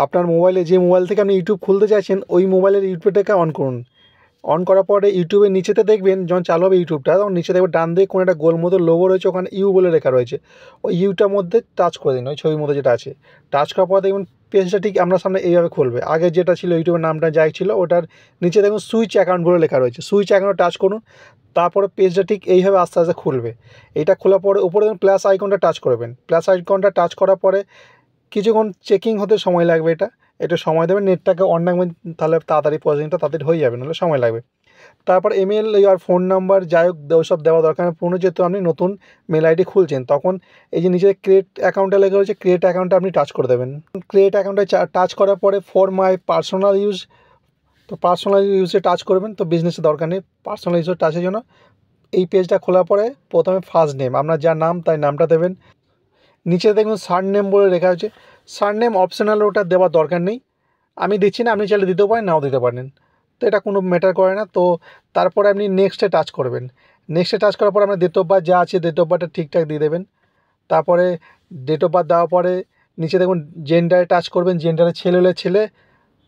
আপনার মোবাইলে যে মোবাইল থেকে আপনি ইউটিউব খুলতে চাইছেন ওই মোবাইলের ইউটিউবটাকে অন করুন। অন করার পরে ইউটিউবের নিচেতে দেখবেন যখন চালু হবে ইউটিউবটা, তখন নিচে দেখবেন ডান দিকে কোনো একটা গোল মতো লোগো রয়েছে, ওখানে ইউ বলে লেখা রয়েছে। ওই ইউটার মধ্যে টাচ করে দিন, ওই ছবির মধ্যে যেটা আছে। টাচ করার পর দেখবেন পেজটা ঠিক আপনার সামনে এইভাবে খুলবে। আগে যেটা ছিল ইউটিউবের নামটা যাই ছিল, ওটার নিচে দেখুন সুইচ অ্যাকাউন্ট বলে লেখা রয়েছে। সুইচ অ্যাকাউন্টে টাচ করুন, তারপরে পেজটা ঠিক এইভাবে আস্তে আস্তে খুলবে। এইটা খোলার পরে উপরে দেখুন প্লাস আইকনটা টাচ করবেন। প্লাস আইকনটা টাচ করার পরে কিছুক্ষণ চেকিং হতে সময় লাগবে। এটা সময় দেবেন, নেটটাকে অন রাখবেন, তাহলে তাড়াতাড়ি প্রসেসিংটা তাড়াতাড়ি হয়ে যাবে, নাহলে সময় লাগবে। তারপর ইমেল আর ফোন নাম্বার যাই হোক ওসব দেওয়া দরকার নেই। পুরনো যেহেতু আপনি নতুন মেল আইডি খুলছেন, তখন এই যে নিচে ক্রিয়েট অ্যাকাউন্টটা লেখা রয়েছে, ক্রিয়েট অ্যাকাউন্টে আপনি টাচ করে দেবেন। ক্রিয়েট অ্যাকাউন্টে টাচ করার পরে ফর মাই পার্সোনাল ইউজ, তো পার্সোনাল ইউজে টাচ করবেন। তো বিজনেসের দরকার নেই, পার্সোনাল ইউজে টাচের জন্য এই পেজটা খোলার পরে প্রথমে ফার্স্ট নেম, আপনার যার নাম তাই নামটা দেবেন। নিচে দেখুন সার নেম বলে লেখা আছে। সার নেম অপশনাল, ওটা দেওয়ার দরকার নেই, আমি দিচ্ছি না, আপনি চাইলে দিতেও পারেন নাও দিতে পারেন, তো এটা কোনো ম্যাটার করে না। তো তারপরে আপনি নেক্সটে টাচ করবেন। নেক্সটে টাচ করার পর আপনার ডেট অফ বার্থ যা আছে ডেট অফ বার্থটা ঠিকঠাক দিয়ে দেবেন। তারপরে ডেট অফ বার্থ দেওয়ার পরে নিচে দেখুন জেন্ডারে টাচ করবেন। জেন্ডারে ছেলে হলে ছেলে,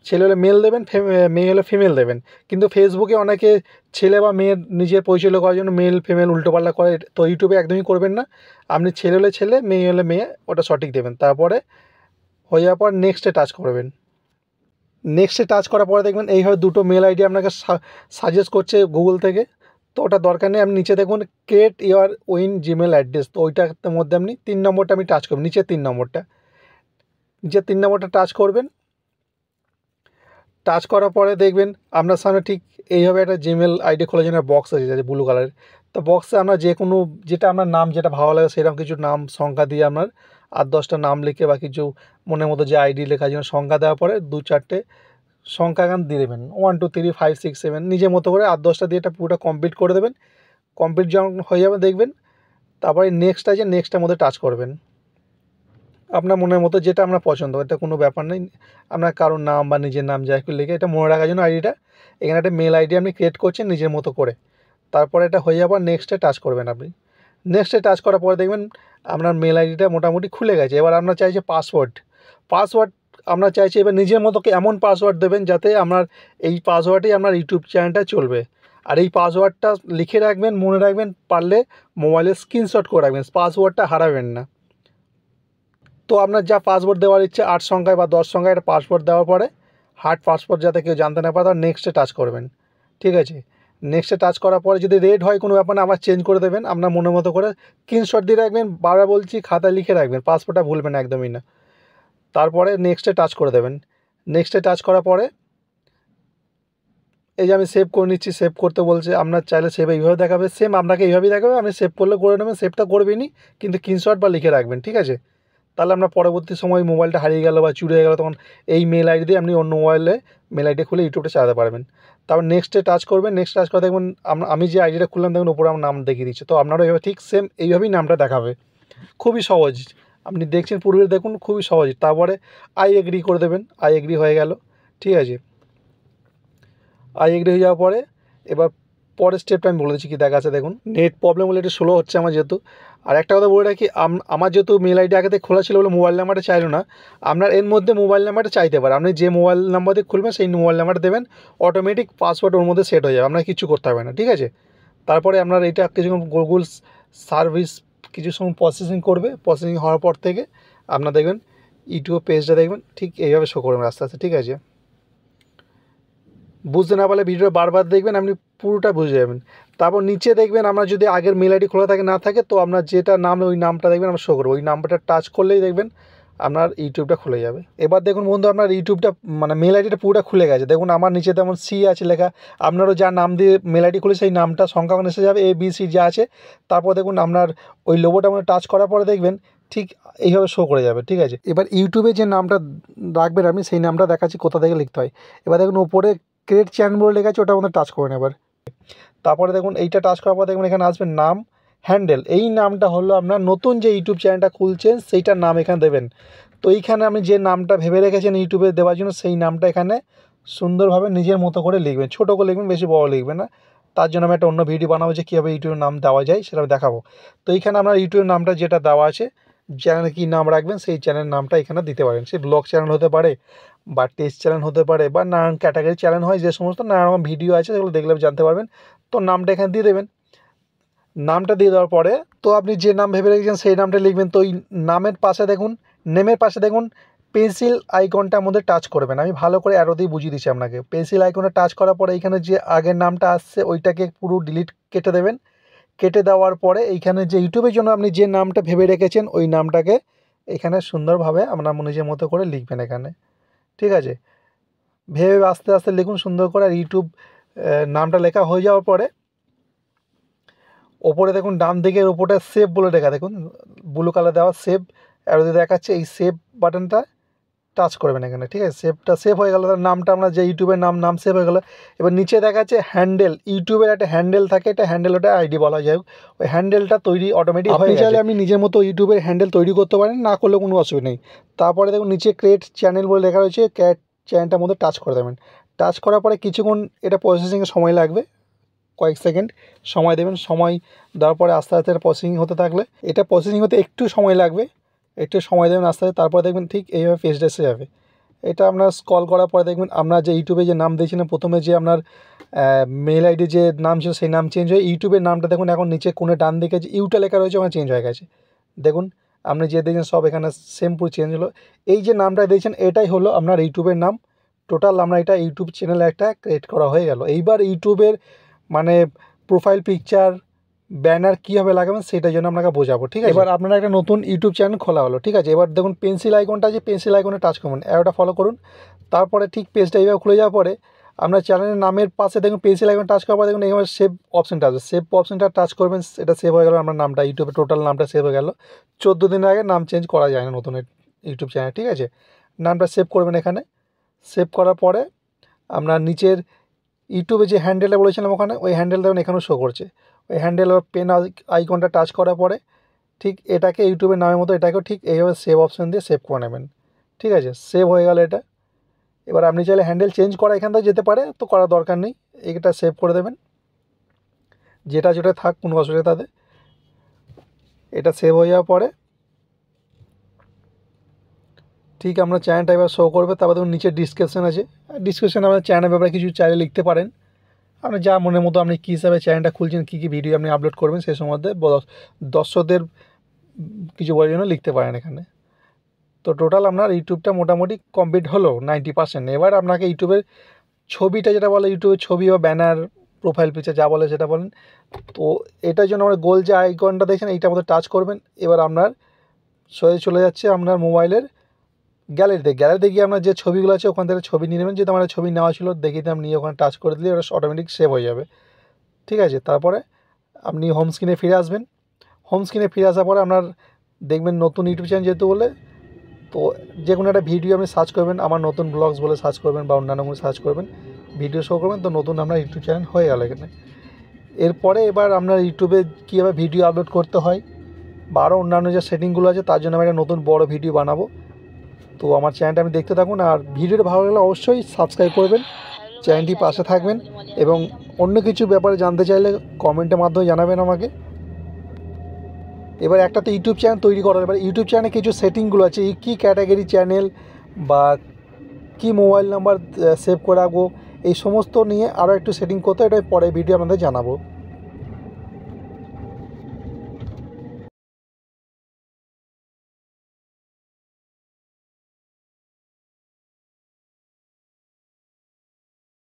ছেলে হলে মেল দেবেন, মেয়ে হলে ফিমেল দেবেন। কিন্তু ফেসবুকে অনেকে ছেলে বা মেয়ের নিজের পরিচয় করার জন্য মেল ফিমেল উল্টোপাল্টা করে, তো ইউটিউবে একদমই করবেন না। আপনি ছেলে হলে ছেলে, মেয়ে হলে মেয়ে, ওটা সঠিক দেবেন। তারপরে হয়ে যাওয়ার পর নেক্সটে টাচ করবেন। নেক্সটে টাচ করার পরে দেখবেন এইভাবে দুটো মেল আইডি আপনাকে সাজেস্ট করছে গুগল থেকে, তো ওটা দরকার নেই। আপনি নিচে দেখুন ক্রিয়েট ইওর ওইন জিমেল অ্যাড্রেস, তো ওইটার মধ্যে আপনি 3 নম্বরটা আমি টাচ করবেন, নিচে 3 নম্বরটা, নিচে 3 নম্বরটা টাচ করবেন। টাচ করার পরে দেখবেন আপনার সামনে ঠিক এইভাবে একটা জিমেল আইডি খোলার জন্য বক্স আছে, যে ব্লু কালারের। তো বক্সে আমরা যে কোনো যেটা আপনার নাম যেটা ভালো লাগে সেরকম কিছু নাম সংখ্যা দিয়ে আপনার 8-10টা নাম লিখে বা কিছু মনের মতো যে আইডি লেখার জন্য সংখ্যা দেওয়ার পরে 2-4টে সংখ্যাগান দিয়ে দেবেন, 1 2 3 5 6 7 নিজের মতো করে 8-10টা দিয়ে এটা পুরোটা কমপ্লিট করে দেবেন। কমপ্লিট যখন হয়ে যাবে দেখবেন, তারপরে নেক্সট আছে, নেক্সটের মধ্যে টাচ করবেন। আপনার মনের মতো যেটা আপনার পছন্দ, এটা কোনো ব্যাপার নেই। আপনার কারোর নাম বা নিজের নাম যা একটু লিখে, এটা মনে রাখার জন্য আইডিটা, এখানে একটা মেল আইডি আপনি ক্রিয়েট করছেন নিজের মতো করে। তারপরে এটা হয়ে যাবার নেক্সটে টাচ করবেন আপনি। নেক্সটে টাচ করার পরে দেখবেন আপনার মেল আইডিটা মোটামুটি খুলে গেছে। এবার আপনার চাইছে পাসওয়ার্ড। পাসওয়ার্ড আপনার চাইছে এবার নিজের মতো এমন পাসওয়ার্ড দেবেন যাতে আপনার এই পাসওয়ার্ডেই আপনার ইউটিউব চ্যানেলটা চলবে। আর এই পাসওয়ার্ডটা লিখে রাখবেন, মনে রাখবেন, পারলে মোবাইলে স্ক্রিনশট করে রাখবেন, পাসওয়ার্ডটা হারাবেন না। তো আপনার যা পাসওয়ার্ড দেওয়ার ইচ্ছে 8 সংখ্যায় বা 10 সংখ্যায় একটা পাসওয়ার্ড দেওয়ার পরে হার্ড পাসওয়ার্ড যাতে কেউ জানতে না পারে, তার নেক্সটে টাচ করবেন। ঠিক আছে, নেক্সটে টাচ করার পরে যদি রেড হয় কোনো ব্যাপার না, আবার চেঞ্জ করে দেবেন আপনার মনের মতো করে। স্ক্রিনশট দিয়ে রাখবেন, বারবার বলছি খাতায় লিখে রাখবেন, পাসওয়ার্ডটা ভুলবেন একদমই না। তারপরে নেক্সটে টাচ করে দেবেন। নেক্সটে টাচ করার পরে এই যে আমি সেভ করে নিচ্ছি, সেভ করতে বলছে। আপনার চাইলে সেভ এইভাবে দেখাবে, সেম আপনাকে এইভাবেই দেখাবে। আপনি সেভ করলে করে নেবেন, সেভটা করবেনই, কিন্তু স্ক্রিনশট বা লিখে রাখবেন, ঠিক আছে? তাহলে আপনার পরবর্তী সময় মোবাইলটা হারিয়ে গেল বা চুরি হয়ে গেল, তখন এই মেল আইডি দিয়ে আপনি অন্য মোবাইলে মেল আইডি খুলে ইউটিউবটা চালাতে পারবেন। তারপর নেক্সটে টাচ করবেন। নেক্সট টাচ করে দেখবেন আমি যে আইডিটা খুললাম দেখুন উপরে আমার নাম দেখিয়ে দিচ্ছে, তো আপনারও এইভাবে ঠিক সেম এইভাবেই নামটা দেখাবে। খুবই সহজ, আপনি দেখছেন পূর্বে দেখুন, খুবই সহজ। তারপরে আই এগ্রি করে দেবেন, আই এগ্রি হয়ে গেল, ঠিক আছে? আই এগ্রি হয়ে যাওয়ার পরে এবার পরের স্টেপটা আমি বলে দিচ্ছি কী দেখা আছে। দেখুন নেট প্রবলেম বলে একটু স্লো হচ্ছে আমার যেহেতু। আর একটা কথা বলে রাখি, আমার যেহেতু মেল আইডি আগে থেকে খোলা ছিল বলে মোবাইল নাম্বারটা চাইলো না, আপনার এর মধ্যে মোবাইল নাম্বারটা চাইতে পারে। আপনি যে মোবাইল নাম্বার দিয়ে খুলবেন সেই মোবাইল নাম্বারটা দেবেন, অটোমেটিক পাসওয়ার্ড ওর মধ্যে সেট হয়ে যাবে, আপনার কিছু করতে হবে না, ঠিক আছে? তারপরে আপনার এইটা কিছুক্ষণ গুগল সার্ভিস কিছু সময় প্রসেসিং করবে। প্রসেসিং হওয়ার পর থেকে আপনার দেখবেন ইউটিউব পেজটা দেখবেন ঠিক এইভাবে শো করবেন আস্তে আস্তে, ঠিক আছে? বুঝতে না পারলে ভিডিওটা বারবার দেখবেন, আপনি পুরোটা বুঝে যাবেন। তারপর নিচে দেখবেন আপনার যদি আগের মেল আইডি খোলা থাকে না থাকে, তো আপনার যেটা নাম ওই নামটা দেখবেন আমরা শো করবো, ওই নাম্বারটা টাচ করলেই দেখবেন আপনার ইউটিউবটা খুলে যাবে। এবার দেখুন বন্ধু, আপনার ইউটিউবটা মানে মেল আইডিটা পুরোটা খুলে গেছে। দেখুন আমার নিচে তেমন সি আছে লেখা, আপনারও যা নাম দিয়ে মেল আইডি খুলে সেই নামটা সংখ্যাগুলো এসে যাবে, ABC যা আছে। তারপর দেখুন আপনার ওই লোগোটা মানে টাচ করার পরে দেখবেন ঠিক এইভাবে শো করে যাবে, ঠিক আছে? এবার ইউটিউবে যে নামটা রাখবেন আপনি, সেই নামটা দেখাচ্ছি কোথা থেকে লিখতে হয়। এবার দেখুন উপরে ক্রিয়েট চ্যানেল বলে লেখা আছে, ওটার মধ্যে টাচ করুন এবার। তারপরে দেখুন এইটা টাচ করার পর দেখুন এখানে আসবে নাম, হ্যান্ডেল। এই নামটা হলো আপনার নতুন যে ইউটিউব চ্যানেলটা খুলছেন সেইটার নাম এখানে দেবেন। তো এইখানে আপনি যে নামটা ভেবে রেখেছেন ইউটিউবে দেওয়ার জন্য, সেই নামটা এখানে সুন্দরভাবে নিজের মতো করে লিখবেন, ছোটো করে লিখবেন, বেশি বড় লিখবেন না। তার জন্য আমি একটা অন্য ভিডিও বানাবো যে কীভাবে ইউটিউবের নাম দেওয়া যায়, সেটা আমি দেখাবো। তো এইখানে আপনার ইউটিউবের নামটা যেটা দেওয়া আছে চ্যানেলে কী নাম রাখবেন সেই চ্যানেলের নামটা এখানে দিতে পারেন। সে ব্লগ চ্যানেল হতে পারে বা টেস্ট চ্যানেল হতে পারে বা নানান ক্যাটাগরি চ্যানেল হয়, যে সমস্ত নানা রকম ভিডিও আছে সেগুলো দেখলে জানতে পারবেন। তো নামটা এখানে দিয়ে দেবেন। নামটা দিয়ে দেওয়ার পরে তো আপনি যে নাম ভেবে রেখেছেন সেই নামটা লিখবেন। তো ওই নামের পাশে দেখুন, নেমের পাশে দেখুন পেন্সিল আইকনটার মধ্যে টাচ করবেন। আমি ভালো করে অ্যারো দিয়ে বুঝিয়ে দিচ্ছি আপনাকে। পেন্সিল আইকনে টাচ করার পরে এইখানে যে আগের নামটা আসছে ওইটাকে পুরো ডিলিট কেটে দেবেন। কেটে দেওয়ার পরে এইখানে যে ইউটিউবের জন্য আপনি যে নামটা ভেবে রেখেছেন ওই নামটাকে এখানে সুন্দরভাবে আপনার নিজের মতো করে লিখবেন এখানে, ঠিক আছে? ভেবে আস্তে আস্তে লিখুন সুন্দর করে। আর ইউটিউব নামটা লেখা হয়ে যাওয়ার পরে ওপরে দেখুন ডান দিকের ওপরটা সেভ বলে লেখা, দেখুন ব্লু কালার দেওয়া সেভ অ্যারো দিয়ে দেখাচ্ছে। এই সেভ বাটনটা টাচ করবেন এখানে, ঠিক আছে? সেভ হয়ে গেল, তার নামটা আমরা যে ইউটিউবের নাম সেভ হয়ে গেল। এবার নিচে দেখাচ্ছে হ্যান্ডেল, ইউটিউবের একটা হ্যান্ডেল থাকে, এটা হ্যান্ডেল, ওটা আইডি বলা যায়। ওই হ্যান্ডেলটা তৈরি অটোমেটিক হয়ে গেছে। আপনি নিজের মতো ইউটিউবের হ্যান্ডেল তৈরি করতে পারেন, না করলে কোনো অসুবিধা নেই। তারপরে দেখুন নিচে ক্রিয়েট চ্যানেল বলে লেখা রয়েছে, ক্রিয়েট চ্যানেলটার মধ্যে টাচ করে দেবেন। টাচ করার পরে কিছুক্ষণ এটা প্রসেসিংয়ে সময় লাগবে, কয়েক সেকেন্ড সময় দেবেন। সময় দেওয়ার পরে আস্তে আস্তে এটা প্রসেসিং হতে থাকলে, এটা প্রসেসিং হতে একটু সময় লাগবে, একটু সময় দেবেন আস্তে আস্তে। তারপরে দেখবেন ঠিক এইভাবে পেজটা এসে যাবে। এটা আপনার স্ক্রল করার পরে দেখবেন আপনার যে ইউটিউবে যে নাম দিয়েছিলেন প্রথমে, যে আপনার মেল আইডি যে নাম ছিল সেই নাম চেঞ্জ হয়ে ইউটিউবের নামটা দেখুন এখন নিচে কোণে ডান দিকে যে ইউটা লেখা রয়েছে ওখানে চেঞ্জ হয়ে গেছে। দেখুন আপনি যে দিয়েছেন সব এখানে সেম পুরো চেঞ্জ হলো। এই যে নামটা দিয়েছেন এটাই হলো আপনার ইউটিউবের নাম। টোটাল আমরা এটা ইউটিউব চ্যানেলে একটা ক্রিয়েট করা হয়ে গেল। এইবার ইউটিউবের মানে প্রোফাইল পিকচার ব্যানার কীভাবে লাগাবেন সেটার জন্য আপনাকে বোঝাবো, ঠিক আছে? এবার আপনারা একটা নতুন ইউটিউব চ্যানেল খোলা হলো, ঠিক আছে? এবার দেখুন পেন্সিল আইকনটা আছে, পেন্সিল আইকনে টাচ করবেন, অ্যারোটা ফলো করুন। তারপরে ঠিক পেজটা এইভাবে খুলে যাওয়ার পরে আপনার চ্যানেলের নামের পাশে দেখুন পেন্সিল আইকন টাচ করার পরে দেখুন এইভাবে সেভ অপশানটা আছে, সেভ অপশানটা টাচ করবেন। এটা সেভ হয়ে গেল, আপনার নামটা ইউটিউবের টোটাল নামটা সেভ হয়ে গেল। 14 দিনের আগে নাম চেঞ্জ করা যায় না নতুন ইউটিউব চ্যানেল, ঠিক আছে? নামটা সেভ করবেন এখানে। সেভ করার পরে আপনার নিচের ইউটিউবে যে হ্যান্ডেলটা বলেছিলাম ওখানে, ওই হ্যান্ডেলটা এখানেও শো করছে। ওই হ্যান্ডেল পেন আইকনটা টাচ করার পরে ঠিক এটাকে ইউটিউবের নামের মতো এটাকেও ঠিক এইভাবে সেভ অপশান দিয়ে সেভ করে নেবেন, ঠিক আছে? সেভ হয়ে গেল এটা। এবার আপনি চাইলে হ্যান্ডেল চেঞ্জ করা এখান থেকে যেতে পারে, তো করার দরকার নেই, এটা সেভ করে দেবেন। যেটা যেটা থাক কোনো অসুবিধা তাদের। এটা সেভ হয়ে যাওয়ার পরে ঠিক আপনার চ্যানেলটা এবার শো করবে। তারপর দেখুন নিচে ডিসক্রিপশান আছে, ডিসক্রিপশানে আপনার চ্যানেলের ব্যাপারে কিছু চাইলে লিখতে পারেন। আপনার যা মনের মতো আপনি কী হিসাবে চ্যানেলটা খুলছেন, কী কী ভিডিও আপনি আপলোড করবেন সেই সম্বন্ধে দর্শকদের কিছু বলার জন্য লিখতে পারেন এখানে। তো টোটাল আপনার ইউটিউবটা মোটামুটি কমপ্লিট হলো 90%। এবার আপনাকে ইউটিউবের ছবিটা যেটা বলে, ইউটিউবের ছবি বা ব্যানার প্রোফাইল পিকচার যা বলে সেটা বলেন, তো এটার জন্য আমরা গোল যে আইকনটা দেখছেন এইটার মধ্যে টাচ করবেন। এবার আপনার সোজা চলে যাচ্ছে আপনার মোবাইলের গ্যালারিতে গিয়ে আপনার যে ছবিগুলো আছে ওখান থেকে ছবি নিয়ে নেবেন। যেহেতু আমার ছবি নেওয়া ছিল দেখিয়ে দিলাম, নিয়ে ওখানে টাচ করে দিলে ওটা অটোমেটিক সেভ হয়ে যাবে, ঠিক আছে? তারপরে আপনি হোম স্ক্রিনে ফিরে আসবেন। হোম স্ক্রিনে ফিরে আসার পরে আপনার দেখবেন নতুন ইউটিউব চ্যানেল যেহেতু বলে, তো যে কোনো একটা ভিডিও আপনি সার্চ করবেন, আমার নতুন ব্লগস বলে সার্চ করবেন বা অন্যান্য কোনো সার্চ করবেন, ভিডিও শো করবেন, তো নতুন আপনার ইউটিউব চ্যানেল হয়ে গেল এখানে। এরপরে এবার আপনার ইউটিউবে কীভাবে ভিডিও আপলোড করতে হয় বা আরও অন্যান্য যে সেটিংগুলো আছে তার জন্য আমি একটা নতুন বড় ভিডিও বানাবো। তো আমার চ্যানেলটা আপনি দেখতে থাকুন, আর ভিডিওটা ভালো লাগলে অবশ্যই সাবস্ক্রাইব করবেন, চ্যানেলটি পাশে থাকবেন, এবং অন্য কিছু ব্যাপারে জানতে চাইলে কমেন্টের মাধ্যমে জানাবেন আমাকে। এবার একটা তো ইউটিউব চ্যানেল তৈরি করার, এবার ইউটিউব চ্যানেলে কিছু সেটিংগুলো আছে, কী ক্যাটাগরি চ্যানেল বা কী মোবাইল নাম্বার সেভ করে রাখবো, এই সমস্ত নিয়ে আরও একটু সেটিং করতে, এটা পরে ভিডিও আপনাদের জানাবো।